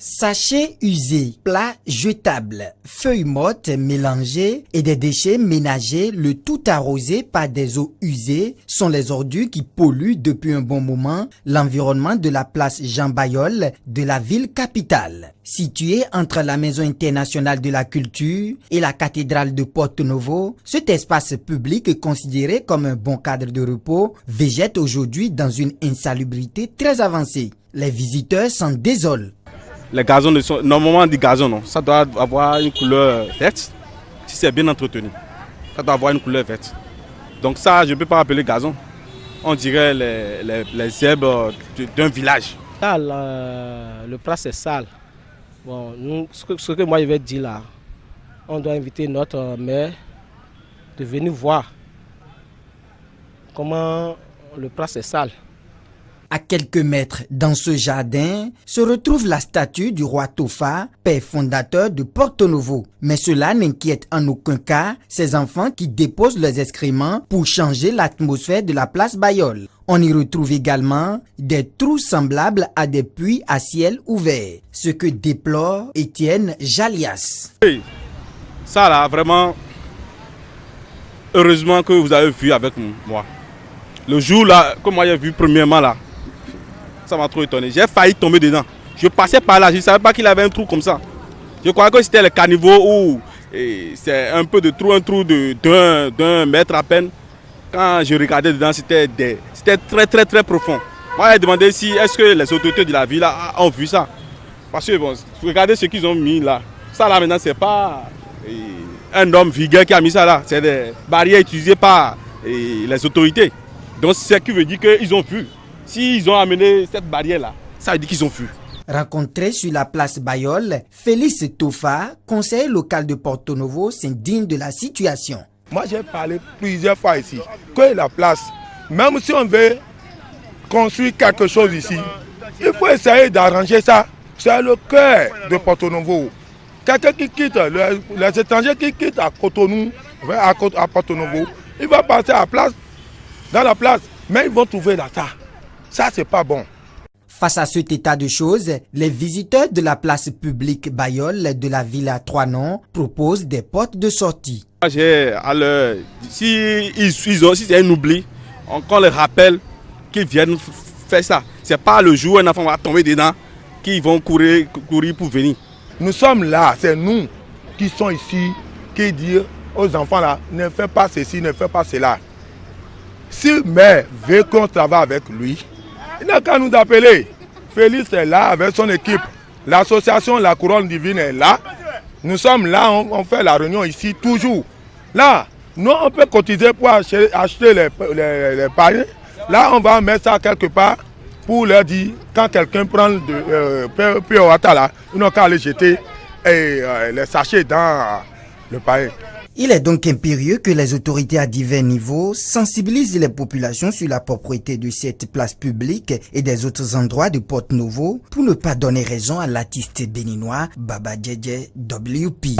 Sachets usés, plats jetables, feuilles mortes mélangées et des déchets ménagers, le tout arrosé par des eaux usées, sont les ordures qui polluent depuis un bon moment l'environnement de la place Jean Bayol de la ville capitale. Située entre la Maison internationale de la culture et la cathédrale de Porto Novo, cet espace public considéré comme un bon cadre de repos végète aujourd'hui dans une insalubrité très avancée. Les visiteurs s'en désolent. Les gazons, normalement des gazons, non. Ça doit avoir une couleur verte, si c'est bien entretenu. Ça doit avoir une couleur verte. Donc ça, je ne peux pas appeler gazon. On dirait les herbes d'un village. Là, le place est sale. Bon, nous, ce que moi je vais dire là, on doit inviter notre maire de venir voir comment le place est sale. À quelques mètres dans ce jardin se retrouve la statue du roi Tofa, père fondateur de Porto Novo. Mais cela n'inquiète en aucun cas ces enfants qui déposent leurs excréments pour changer l'atmosphère de la place Bayol. On y retrouve également des trous semblables à des puits à ciel ouvert, ce que déplore Étienne Jalias. Oui, ça là, vraiment, heureusement que vous avez vu avec moi. Le jour là, comme moi j'ai vu premièrement là, ça m'a trop étonné. J'ai failli tomber dedans. Je passais par là, je ne savais pas qu'il avait un trou comme ça. Je croyais que c'était le caniveau où c'est un peu de trou, un trou d'un mètre à peine. Quand je regardais dedans, c'était très profond. Moi, j'ai demandé si est-ce que les autorités de la ville ont vu ça. Parce que bon, regardez ce qu'ils ont mis là. Ça là maintenant, c'est pas un homme vigueur qui a mis ça là. C'est des barrières utilisées par les autorités. Donc, c'est ce qui veut dire qu'ils ont vu. S'ils ont amené cette barrière-là, ça veut dire qu'ils ont vu. Rencontré sur la place Bayol, Félix Tofa, conseiller local de Porto Novo, s'indigne de la situation. Moi, j'ai parlé plusieurs fois ici que la place, même si on veut construire quelque chose ici, il faut essayer d'arranger ça. C'est le cœur de Porto Novo. Quelqu'un qui quitte, les étrangers qui quittent à Cotonou, à Porto Novo, il va passer à la place, dans la place, mais ils vont trouver là ça. Ça, c'est pas bon. Face à cet état de choses, les visiteurs de la place publique Bayol de la Villa Trois Noms proposent des portes de sortie. Si c'est un oubli, on les rappelle qu'ils viennent faire ça. C'est pas le jour où un enfant va tomber dedans qu'ils vont courir pour venir. Nous sommes là, c'est nous qui sommes ici, qui disent aux enfants là, ne fais pas ceci, ne fais pas cela. Si le maire veut qu'on travaille avec lui, il n'a qu'à nous appeler. Félix est là avec son équipe. L'association La Couronne Divine est là. Nous sommes là, on fait la réunion ici toujours. Là, nous on peut cotiser pour acheter les paris. Là, on va mettre ça quelque part pour leur dire, quand quelqu'un prend le Pure Water là, ils n'ont qu'à aller jeter les sachets dans le pari. Il est donc impérieux que les autorités à divers niveaux sensibilisent les populations sur la propriété de cette place publique et des autres endroits de Porto Novo pour ne pas donner raison à l'artiste béninois Baba Djedje WP.